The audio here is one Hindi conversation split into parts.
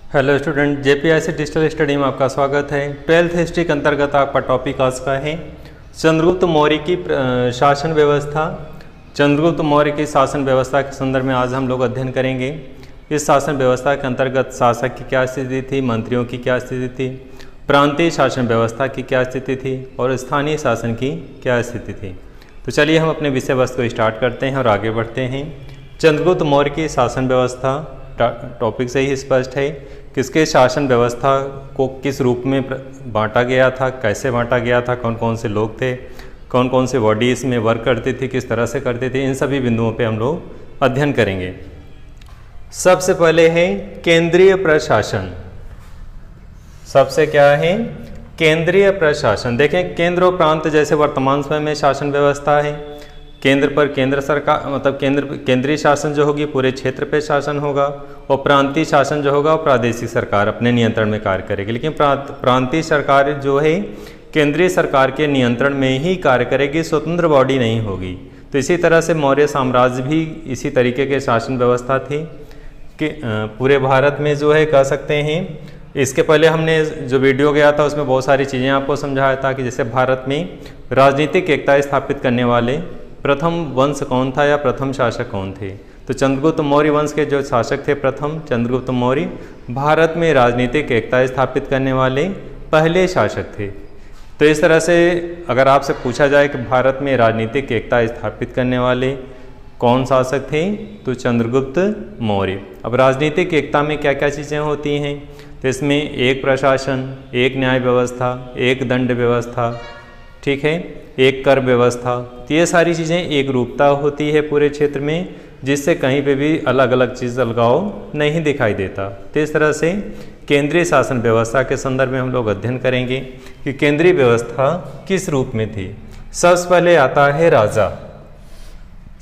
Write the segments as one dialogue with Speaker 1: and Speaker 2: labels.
Speaker 1: हेलो स्टूडेंट, जेपीआईसी डिजिटल स्टडी में आपका स्वागत है। 12th हिस्ट्री के अंतर्गत आपका टॉपिक आज का है चंद्रगुप्त मौर्य की शासन व्यवस्था। चंद्रगुप्त मौर्य की शासन व्यवस्था के संदर्भ में आज हम लोग अध्ययन करेंगे। इस शासन व्यवस्था के अंतर्गत शासक की क्या स्थिति थी, मंत्रियों की क्या स्थिति थी, प्रांतीय शासन व्यवस्था की क्या स्थिति थी और स्थानीय शासन की क्या स्थिति थी। तो चलिए हम अपने विषय वस्तु को स्टार्ट करते हैं और आगे बढ़ते हैं। चंद्रगुप्त मौर्य की शासन व्यवस्था टॉपिक से ही स्पष्ट है। किसके शासन व्यवस्था को किस रूप में बांटा गया था, कैसे बांटा गया था, कौन कौन से लोग थे, कौन कौन से बॉडी इसमें वर्क करती थी, किस तरह से करती थी, इन सभी बिंदुओं पे हम लोग अध्ययन करेंगे। सबसे पहले है केंद्रीय प्रशासन। सबसे क्या है? केंद्रीय प्रशासन। देखें, केंद्र और प्रांत जैसे वर्तमान समय में शासन व्यवस्था है। केंद्र पर केंद्र सरकार मतलब केंद्रीय शासन जो होगी पूरे क्षेत्र पे शासन होगा और प्रांतीय शासन जो होगा वो प्रादेशिक सरकार अपने नियंत्रण में कार्य करेगी। लेकिन प्रांतीय सरकार जो है केंद्रीय सरकार के नियंत्रण में ही कार्य करेगी, स्वतंत्र बॉडी नहीं होगी। तो इसी तरह से मौर्य साम्राज्य भी इसी तरीके के शासन व्यवस्था थी कि पूरे भारत में जो है कह सकते हैं। इसके पहले हमने जो वीडियो गया था उसमें बहुत सारी चीज़ें आपको समझाया था कि जैसे भारत में राजनीतिक एकता स्थापित करने वाले प्रथम वंश कौन था या प्रथम शासक कौन थे। तो चंद्रगुप्त मौर्य वंश के जो शासक थे प्रथम चंद्रगुप्त मौर्य भारत में राजनीतिक एकता स्थापित करने वाले पहले शासक थे। तो इस तरह से अगर आपसे पूछा जाए कि भारत में राजनीतिक एकता स्थापित करने वाले कौन शासक थे तो चंद्रगुप्त मौर्य। अब राजनीतिक एकता में क्या क्या चीज़ें होती हैं तो इसमें एक प्रशासन, एक न्याय व्यवस्था, एक दंड व्यवस्था, ठीक है, एक कर व्यवस्था। तो ये सारी चीज़ें एक रूपता होती है पूरे क्षेत्र में, जिससे कहीं पे भी अलग अलग चीज़ अलगाव नहीं दिखाई देता। तो इस तरह से केंद्रीय शासन व्यवस्था के संदर्भ में हम लोग अध्ययन करेंगे कि केंद्रीय व्यवस्था किस रूप में थी। सबसे पहले आता है राजा,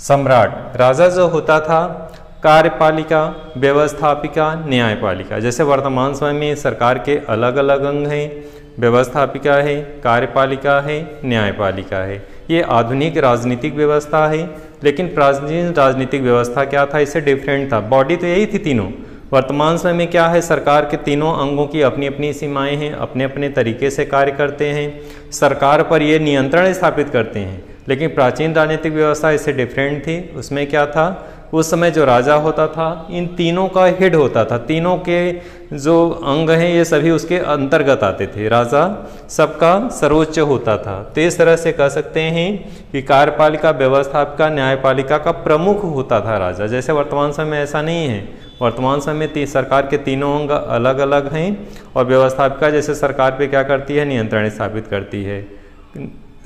Speaker 1: सम्राट। राजा जो होता था कार्यपालिका, व्यवस्थापिका, न्यायपालिका। जैसे वर्तमान समय में सरकार के अलग अलग अंग हैं, व्यवस्थापिका है, कार्यपालिका है, न्यायपालिका है। ये आधुनिक राजनीतिक व्यवस्था है। लेकिन प्राचीन राजनीतिक व्यवस्था क्या था, इससे डिफरेंट था। बॉडी तो यही थी तीनों। वर्तमान समय में क्या है, सरकार के तीनों अंगों की अपनी अपनी सीमाएं हैं, अपने अपने तरीके से कार्य करते हैं, सरकार पर ये नियंत्रण स्थापित करते हैं। लेकिन प्राचीन राजनीतिक व्यवस्था इससे डिफरेंट थी। उसमें क्या था, उस समय जो राजा होता था इन तीनों का हेड होता था। तीनों के जो अंग हैं ये सभी उसके अंतर्गत आते थे। राजा सबका सर्वोच्च होता था। तो इस तरह से कह सकते हैं कि कार्यपालिका, व्यवस्थापिका, न्यायपालिका का प्रमुख होता था राजा। जैसे वर्तमान समय में ऐसा नहीं है। वर्तमान समय में सरकार के तीनों अंग अलग अलग हैं और व्यवस्थापिका जैसे सरकार पे क्या करती है, नियंत्रण स्थापित करती है,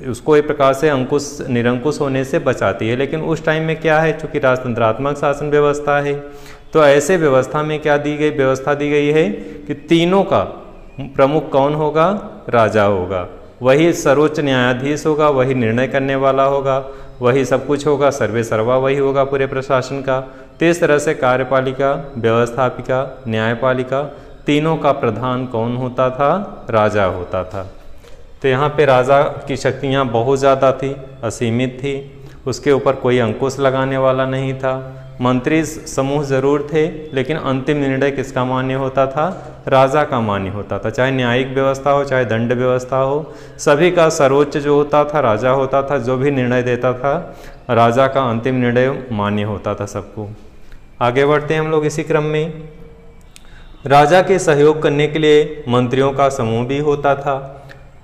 Speaker 1: उसको एक प्रकार से अंकुश निरंकुश होने से बचाती है। लेकिन उस टाइम में क्या है, चूंकि राजतंत्रात्मक शासन व्यवस्था है तो ऐसे व्यवस्था में क्या दी गई, व्यवस्था दी गई है कि तीनों का प्रमुख कौन होगा, राजा होगा। वही सर्वोच्च न्यायाधीश होगा, वही निर्णय करने वाला होगा, वही सब कुछ होगा, सर्वे सर्वा वही होगा पूरे प्रशासन का। तो इस तरह से कार्यपालिका, व्यवस्थापिका, न्यायपालिका तीनों का प्रधान कौन होता था, राजा होता था। तो यहाँ पे राजा की शक्तियाँ बहुत ज़्यादा थी, असीमित थी, उसके ऊपर कोई अंकुश लगाने वाला नहीं था। मंत्री समूह जरूर थे लेकिन अंतिम निर्णय किसका मान्य होता था, राजा का मान्य होता था। चाहे न्यायिक व्यवस्था हो, चाहे दंड व्यवस्था हो, सभी का सर्वोच्च जो होता था राजा होता था। जो भी निर्णय देता था राजा का अंतिम निर्णय मान्य होता था सबको। आगे बढ़ते हैं हम लोग इसी क्रम में। राजा के सहयोग करने के लिए मंत्रियों का समूह भी होता था।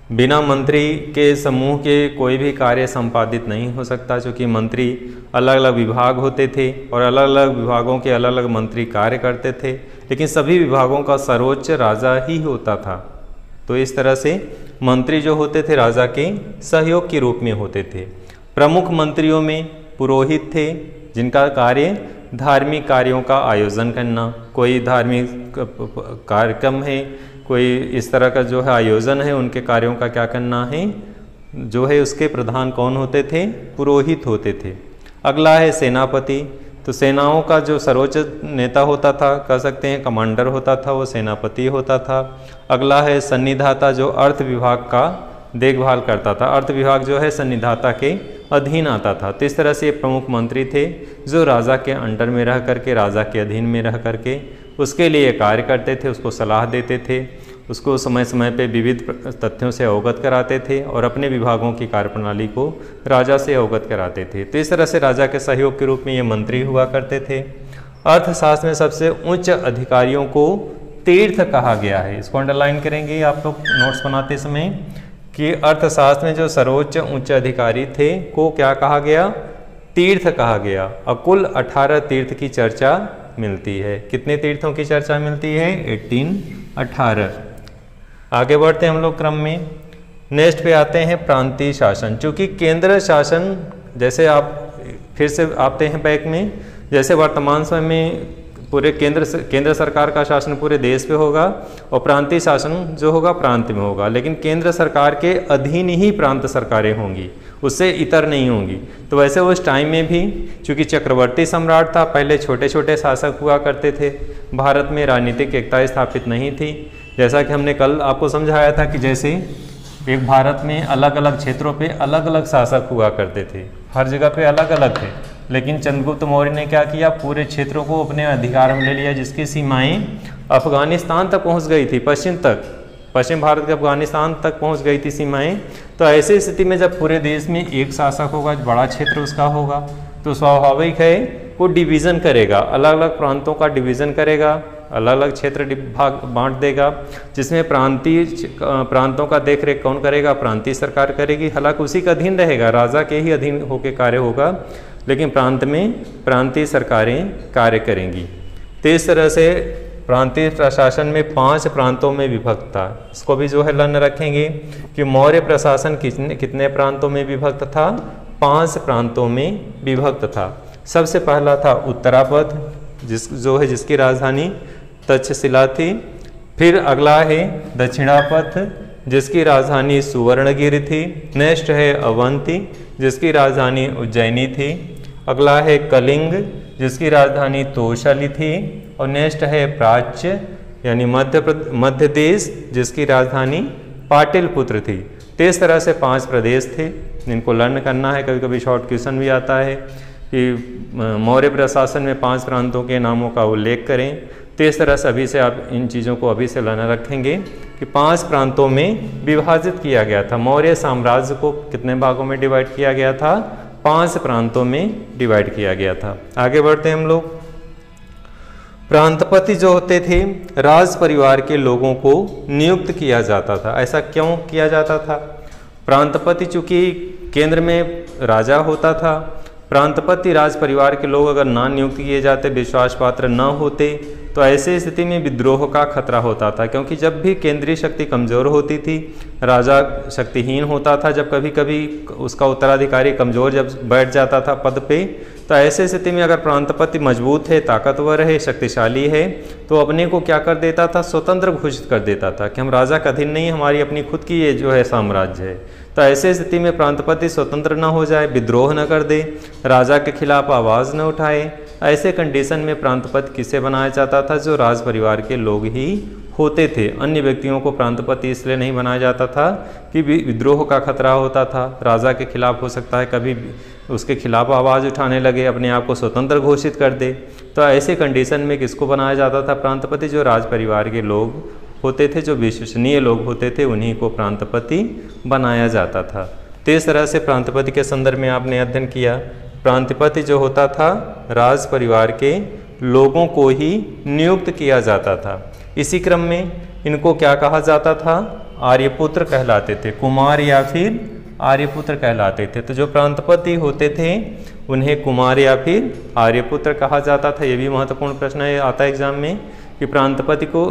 Speaker 1: बिना मंत्री के समूह के कोई भी कार्य संपादित नहीं हो सकता, क्योंकि मंत्री अलग अलग विभाग होते थे और अलग अलग विभागों के अलग अलग मंत्री कार्य करते थे। लेकिन सभी विभागों का सर्वोच्च राजा ही होता था। तो इस तरह से मंत्री जो होते थे राजा के सहयोग के रूप में होते थे। प्रमुख मंत्रियों में पुरोहित थे, जिनका कार्य धार्मिक कार्यों का आयोजन करना, कोई धार्मिक कार्यक्रम है, कोई इस तरह का जो है आयोजन है, उनके कार्यों का क्या करना है, जो है उसके प्रधान कौन होते थे, पुरोहित होते थे। अगला है सेनापति। तो सेनाओं का जो सर्वोच्च नेता होता था, कह सकते हैं कमांडर होता था, वो सेनापति होता था। अगला है सन्निधाता, जो अर्थ विभाग का देखभाल करता था। अर्थ विभाग जो है सन्निधाता के अधीन आता था। तो इस तरह से प्रमुख मंत्री थे जो राजा के अंडर में रह करके, राजा के अधीन में रह करके उसके लिए कार्य करते थे, उसको सलाह देते थे, उसको समय समय पे विविध तथ्यों से अवगत कराते थे और अपने विभागों की कार्यप्रणाली को राजा से अवगत कराते थे। तो इस तरह से राजा के सहयोग के रूप में ये मंत्री हुआ करते थे। अर्थशास्त्र में सबसे उच्च अधिकारियों को तीर्थ कहा गया है। इसको अंडरलाइन करेंगे आप लोग नोट्स बनाते समय कि अर्थशास्त्र में जो सर्वोच्च उच्च अधिकारी थे को क्या कहा गया? तीर्थ कहा गया। और कुल 18 तीर्थ की चर्चा मिलती है। कितने तीर्थों की चर्चा मिलती है? 18। आगे बढ़ते हैं हम लोग क्रम में। नेक्स्ट पे आते हैं प्रांतीय शासन। चूँकि केंद्र शासन, जैसे आप फिर से आते हैं बैक में, जैसे वर्तमान समय में पूरे केंद्र सरकार का शासन पूरे देश पे होगा और प्रांतीय शासन जो होगा प्रांत में होगा, लेकिन केंद्र सरकार के अधीन ही प्रांत सरकारें होंगी, उससे इतर नहीं होंगी। तो वैसे उस टाइम में भी चूँकि चक्रवर्ती सम्राट था, पहले छोटे छोटे शासक हुआ करते थे, भारत में राजनीतिक एकता स्थापित नहीं थी। जैसा कि हमने कल आपको समझाया था कि जैसे एक भारत में अलग अलग क्षेत्रों पे अलग अलग शासक हुआ करते थे, हर जगह पे अलग अलग थे, लेकिन चंद्रगुप्त मौर्य ने क्या किया? पूरे क्षेत्रों को अपने अधिकार में ले लिया, जिसकी सीमाएं अफगानिस्तान तक पहुंच गई थी, पश्चिम भारत के अफगानिस्तान तक पहुंच गई थी सीमाएं। तो ऐसी स्थिति में जब पूरे देश में एक शासक होगा, बड़ा क्षेत्र उसका होगा, तो स्वाभाविक है वो डिवीज़न करेगा, अलग अलग प्रांतों का डिवीज़न करेगा, अलग अलग क्षेत्र भाग बांट देगा, जिसमें प्रांतों का देखरेख कौन करेगा? प्रांतीय सरकार करेगी। हालांकि उसी का अधीन रहेगा, राजा के ही अधीन होकर कार्य होगा, लेकिन प्रांत में प्रांतीय सरकारें कार्य करेंगी। तो इस तरह से प्रांतीय प्रशासन में 5 प्रांतों में विभक्त था। इसको भी जो है लर्न रखेंगे कि मौर्य प्रशासन कितने प्रांतों में विभक्त था? 5 प्रांतों में विभक्त था। सबसे पहला था उत्तरापद, जिसकी राजधानी तक्षशिला थी। फिर अगला है दक्षिणापथ, जिसकी राजधानी सुवर्णगिरि थी। नेक्स्ट है अवंती, जिसकी राजधानी उज्जैनी थी। अगला है कलिंग, जिसकी राजधानी तोशाली थी। और नेक्स्ट है प्राच्य यानी मध्य देश, जिसकी राजधानी पाटलिपुत्र थी। तो इस तरह से 5 प्रदेश थे जिनको लर्न करना है। कभी कभी शॉर्ट क्वेश्चन भी आता है कि मौर्य प्रशासन में 5 प्रांतों के नामों का उल्लेख करें। तो इस तरह से अभी से आप इन चीज़ों को अभी से लर्न रखेंगे कि 5 प्रांतों में विभाजित किया गया था। मौर्य साम्राज्य को कितने भागों में डिवाइड किया गया था? 5 प्रांतों में डिवाइड किया गया था। आगे बढ़ते हैं हम लोग। प्रांतपति जो होते थे, राज परिवार के लोगों को नियुक्त किया जाता था। ऐसा क्यों किया जाता था? प्रांतपति चूँकि केंद्र में राजा होता था, प्रांतपति राज परिवार के लोग अगर ना नियुक्त किए जाते, विश्वास पात्र न होते, तो ऐसे स्थिति में विद्रोह का खतरा होता था। क्योंकि जब भी केंद्रीय शक्ति कमज़ोर होती थी, राजा शक्तिहीन होता था, जब कभी कभी उसका उत्तराधिकारी कमज़ोर जब बैठ जाता था पद पे, तो ऐसे स्थिति में अगर प्रांतपति मजबूत है, ताकतवर है, शक्तिशाली है, तो अपने को क्या कर देता था? स्वतंत्र घोषित कर देता था कि हम राजा का अधीन नहीं, हमारी अपनी खुद की ये जो है साम्राज्य है। तो ऐसे स्थिति में प्रांतपति स्वतंत्र न हो जाए, विद्रोह न कर दे, राजा के खिलाफ आवाज़ न उठाए, ऐसे कंडीशन में प्रांतपति किसे बनाया जाता था? जो राज परिवार के लोग ही होते थे। अन्य व्यक्तियों को प्रांतपति इसलिए नहीं बनाया जाता था कि विद्रोह का खतरा होता था, राजा के खिलाफ हो सकता है कभी उसके खिलाफ आवाज़ उठाने लगे, अपने आप को स्वतंत्र घोषित कर दे। तो ऐसे कंडीशन में किसको बनाया जाता था? प्रांतपति। जो राज परिवार के लोग होते थे, जो विश्वसनीय लोग होते थे, उन्हीं को प्रांतपति बनाया जाता था। तो इस तरह से प्रांतपति के संदर्भ में आपने अध्ययन किया। प्रांतपति जो होता था, राज परिवार के लोगों को ही नियुक्त किया जाता था। इसी क्रम में इनको क्या कहा जाता था? आर्यपुत्र कहलाते थे, कुमार या फिर आर्यपुत्र कहलाते थे। तो जो प्रांतपति होते थे उन्हें कुमार या फिर आर्यपुत्र कहा जाता था। ये भी महत्वपूर्ण प्रश्न है, आता है एग्जाम में कि प्रांतपति को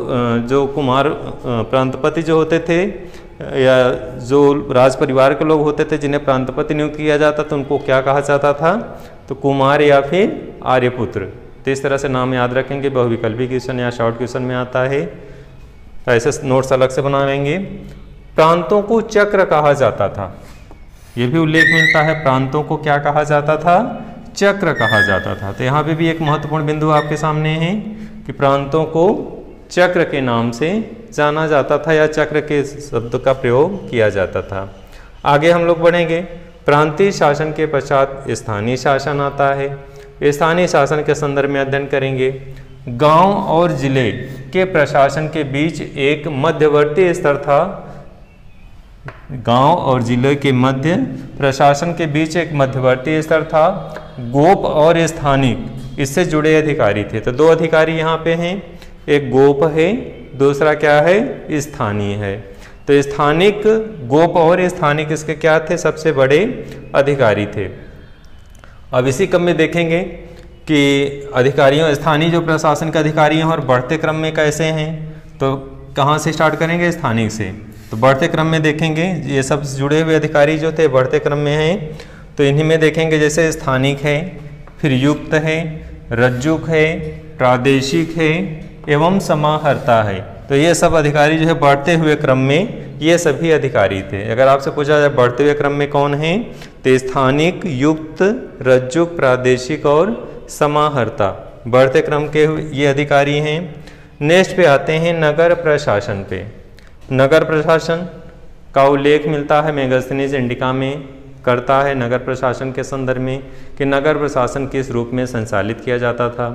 Speaker 1: जो प्रांतपति जो होते थे या जो राज परिवार के लोग होते थे जिन्हें प्रांतपति नियुक्त किया जाता था, उनको क्या कहा जाता था? तो कुमार या फिर आर्यपुत्र। तो इस तरह से नाम याद रखेंगे, बहुविकल्पी क्वेश्चन या शॉर्ट क्वेश्चन में आता है, ऐसे नोट्स अलग से बनावेंगे। प्रांतों को चक्र कहा जाता था, ये भी उल्लेख मिलता है। प्रांतों को क्या कहा जाता था? चक्र कहा जाता था। तो यहाँ पे भी एक महत्वपूर्ण बिंदु आपके सामने है कि प्रांतों को चक्र के नाम से जाना जाता था या चक्र के शब्द का प्रयोग किया जाता था। आगे हम लोग बढ़ेंगे। प्रांतीय शासन के पश्चात स्थानीय शासन आता है। स्थानीय शासन के संदर्भ में अध्ययन करेंगे। गांव और जिले के प्रशासन के बीच एक मध्यवर्ती स्तर था। गांव और जिले के मध्य प्रशासन के बीच एक मध्यवर्ती स्तर था। गोप और स्थानिक इससे जुड़े अधिकारी थे। तो दो अधिकारी यहाँ पे हैं, एक गोप है, दूसरा क्या है, स्थानीय है। तो स्थानिक, गोप और स्थानिक इसके क्या थे, सबसे बड़े अधिकारी थे। अब इसी क्रम में देखेंगे कि अधिकारियों, स्थानीय जो प्रशासन के अधिकारी हैं और बढ़ते क्रम में कैसे हैं। तो कहाँ से स्टार्ट करेंगे, स्थानिक से। तो बढ़ते क्रम में देखेंगे, ये सब जुड़े हुए अधिकारी जो थे बढ़ते क्रम में हैं। तो इन्हीं में देखेंगे जैसे स्थानिक है, फिर युक्त है, रज्जुक है, प्रादेशिक है एवं समाहर्ता है। तो ये सब अधिकारी जो है बढ़ते हुए क्रम में ये सभी अधिकारी थे। अगर आपसे पूछा जाए बढ़ते हुए क्रम में कौन है, तो स्थानिक, युक्त, रज्जुक, प्रादेशिक और समाहर्ता बढ़ते क्रम के ये अधिकारी हैं। नेक्स्ट पे आते हैं नगर प्रशासन पे। नगर प्रशासन का उल्लेख मिलता है मेगास्थनीज इंडिका में, करता है नगर प्रशासन के संदर्भ में कि नगर प्रशासन किस रूप में संचालित किया जाता था,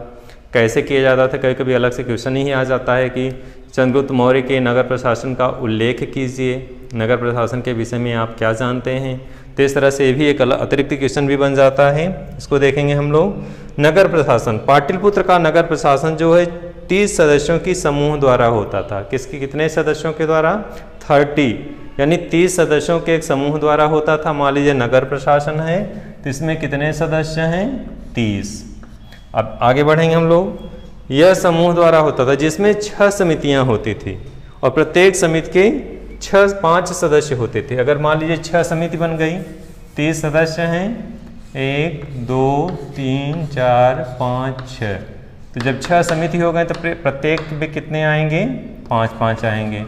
Speaker 1: कैसे किया जाता था। कभी कभी अलग से क्वेश्चन ही आ जाता है कि चंद्रगुप्त मौर्य के नगर प्रशासन का उल्लेख कीजिए, नगर प्रशासन के विषय में आप क्या जानते हैं। तो इस तरह से भी एक अतिरिक्त क्वेश्चन भी बन जाता है, इसको देखेंगे हम लोग। नगर प्रशासन, पाटलिपुत्र का नगर प्रशासन जो है 30 सदस्यों की समूह द्वारा होता था। किसकी, कितने सदस्यों के द्वारा, 30, यानी 30 सदस्यों के एक समूह द्वारा होता था। मान लीजिए नगर प्रशासन है तो इसमें कितने सदस्य हैं, 30। अब आगे बढ़ेंगे हम लोग। यह समूह द्वारा होता था जिसमें 6 समितियां होती थी और प्रत्येक समिति के 5 सदस्य होते थे। अगर मान लीजिए 6 समिति बन गई, 30 सदस्य हैं, 1 2 3 4 5 6। तो जब 6 समिति हो गए तो प्रत्येक में कितने आएंगे, 5-5 आएंगे।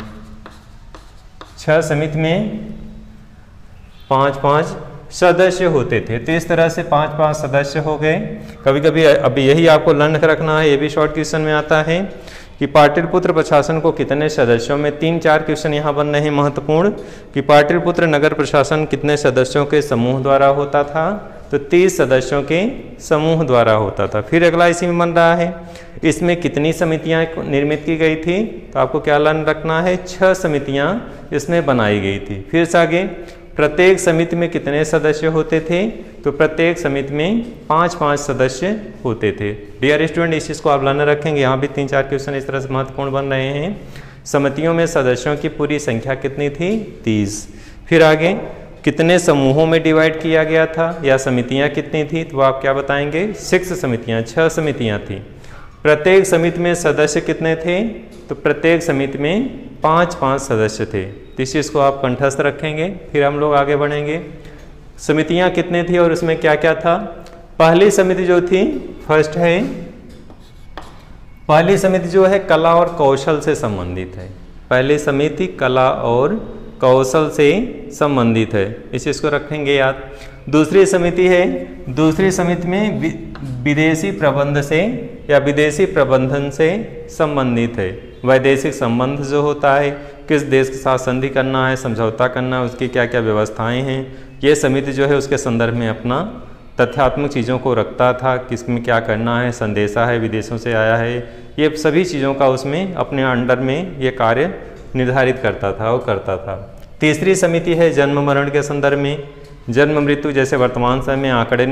Speaker 1: 6 समिति में 5-5 सदस्य होते थे। तो इस तरह से 5-5 सदस्य हो गए। कभी कभी अभी यही आपको लर्न रखना है, ये भी शॉर्ट क्वेश्चन में आता है कि पाटलिपुत्र प्रशासन को कितने सदस्यों में, 3-4 क्वेश्चन यहाँ बन रहे हैं महत्वपूर्ण कि पाटलिपुत्र नगर प्रशासन कितने सदस्यों के समूह द्वारा होता था। तो 30 सदस्यों के समूह द्वारा होता था। फिर अगला इसी में बन रहा है, इसमें कितनी समितियां निर्मित की गई थी। तो आपको क्या लर्न रखना है, 6 समितियां इसमें बनाई गई थी। फिर से आगे, प्रत्येक समिति में कितने सदस्य होते थे। तो प्रत्येक समिति में 5-5 सदस्य होते थे। डियर स्टूडेंट, इस चीज़ को आप लर्न रखेंगे। यहाँ भी 3-4 क्वेश्चन इस तरह से महत्वपूर्ण बन रहे हैं। समितियों में सदस्यों की पूरी संख्या कितनी थी, 30। फिर आगे, कितने समूहों में डिवाइड किया गया था या समितियां कितनी थी। तो आप क्या बताएंगे, 6 समितियां, 6 समितियां थी। प्रत्येक समिति में सदस्य कितने थे। तो प्रत्येक समिति में 5-5 सदस्य थे। तो इस चीज़ को आप कंठस्थ रखेंगे। फिर हम लोग आगे बढ़ेंगे। समितियां कितने थी और उसमें क्या क्या था। पहली समिति जो थी, फर्स्ट है, पहली समिति जो है कला और कौशल से संबंधित है। पहली समिति कला और कौशल से संबंधित है, इस चीज़ को रखेंगे याद। दूसरी समिति है, दूसरी समिति में विदेशी प्रबंध से या विदेशी प्रबंधन से संबंधित है। वैदेशिक संबंध जो होता है, किस देश के साथ संधि करना है, समझौता करना है, उसकी क्या क्या व्यवस्थाएं हैं, ये समिति जो है उसके संदर्भ में अपना तथ्यात्मक चीज़ों को रखता था। किसमें क्या करना है, संदेशा है, विदेशों से आया है, ये सभी चीज़ों का उसमें अपने अंडर में ये कार्य निर्धारित करता था और करता था। तीसरी समिति है जन्म मरण के संदर्भ में। जन्म मृत्यु जैसे वर्तमान समय में आंकड़े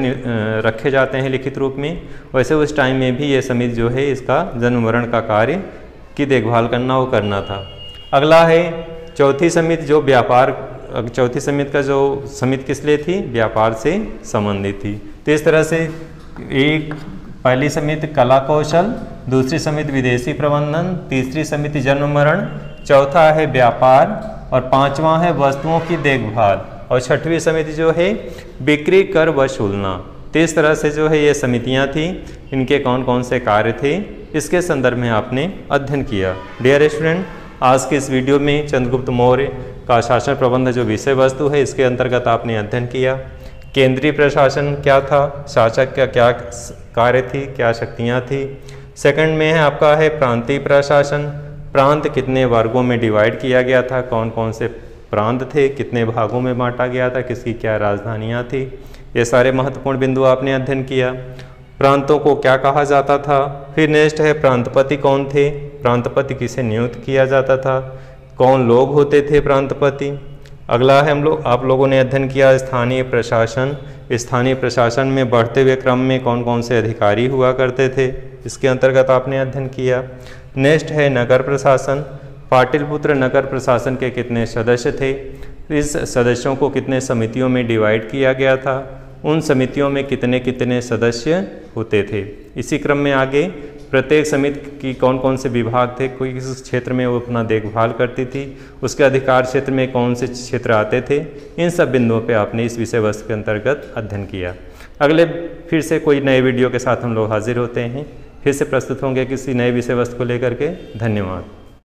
Speaker 1: रखे जाते हैं लिखित रूप में, वैसे उस टाइम में भी ये समिति जो है इसका जन्म मरण का कार्य की देखभाल करना वो करना था। अगला है चौथी समिति जो व्यापार, चौथी समिति का जो समिति किस लिए थी, व्यापार से संबंधित थी। तो इस तरह से एक पहली समिति कला कौशल, दूसरी समिति विदेशी प्रबंधन, तीसरी समिति जन्म मरण, चौथा है व्यापार और पांचवा है वस्तुओं की देखभाल और छठवीं समिति जो है बिक्री कर वसूलना। तो इस तरह से जो है ये समितियां थी, इनके कौन कौन से कार्य थे इसके संदर्भ में आपने अध्ययन किया। डियर स्टूडेंट, आज के इस वीडियो में चंद्रगुप्त मौर्य का शासन प्रबंध जो विषय वस्तु है इसके अंतर्गत आपने अध्ययन किया। केंद्रीय प्रशासन क्या था, शासक का क्या कार्य थी, क्या शक्तियाँ थी। सेकंड में है आपका है प्रांतीय प्रशासन, प्रांत कितने वर्गों में डिवाइड किया गया था, कौन कौन से प्रांत थे, कितने भागों में बांटा गया था, किसकी क्या राजधानियाँ थी, ये सारे महत्वपूर्ण बिंदु आपने अध्ययन किया। प्रांतों को क्या कहा जाता था। फिर नेक्स्ट है प्रांतपति कौन थे, प्रांतपति किसे नियुक्त किया जाता था, कौन लोग होते थे प्रांतपति। अगला है आप लोगों ने अध्ययन किया स्थानीय प्रशासन। स्थानीय प्रशासन में बढ़ते हुए क्रम में कौन कौन से अधिकारी हुआ करते थे, इसके अंतर्गत आपने अध्ययन किया। नेक्स्ट है नगर प्रशासन। पाटलिपुत्र नगर प्रशासन के कितने सदस्य थे, इस सदस्यों को कितने समितियों में डिवाइड किया गया था, उन समितियों में कितने कितने सदस्य होते थे। इसी क्रम में आगे प्रत्येक समिति की कौन कौन से विभाग थे, कोई किस क्षेत्र में वो अपना देखभाल करती थी, उसके अधिकार क्षेत्र में कौन से क्षेत्र आते थे, इन सब बिंदुओं पे आपने इस विषय वस्तु के अंतर्गत अध्ययन किया। अगले फिर से कोई नए वीडियो के साथ हम लोग हाजिर होते हैं, फिर से प्रस्तुत होंगे किसी नए विषय वस्तु को लेकर के। धन्यवाद।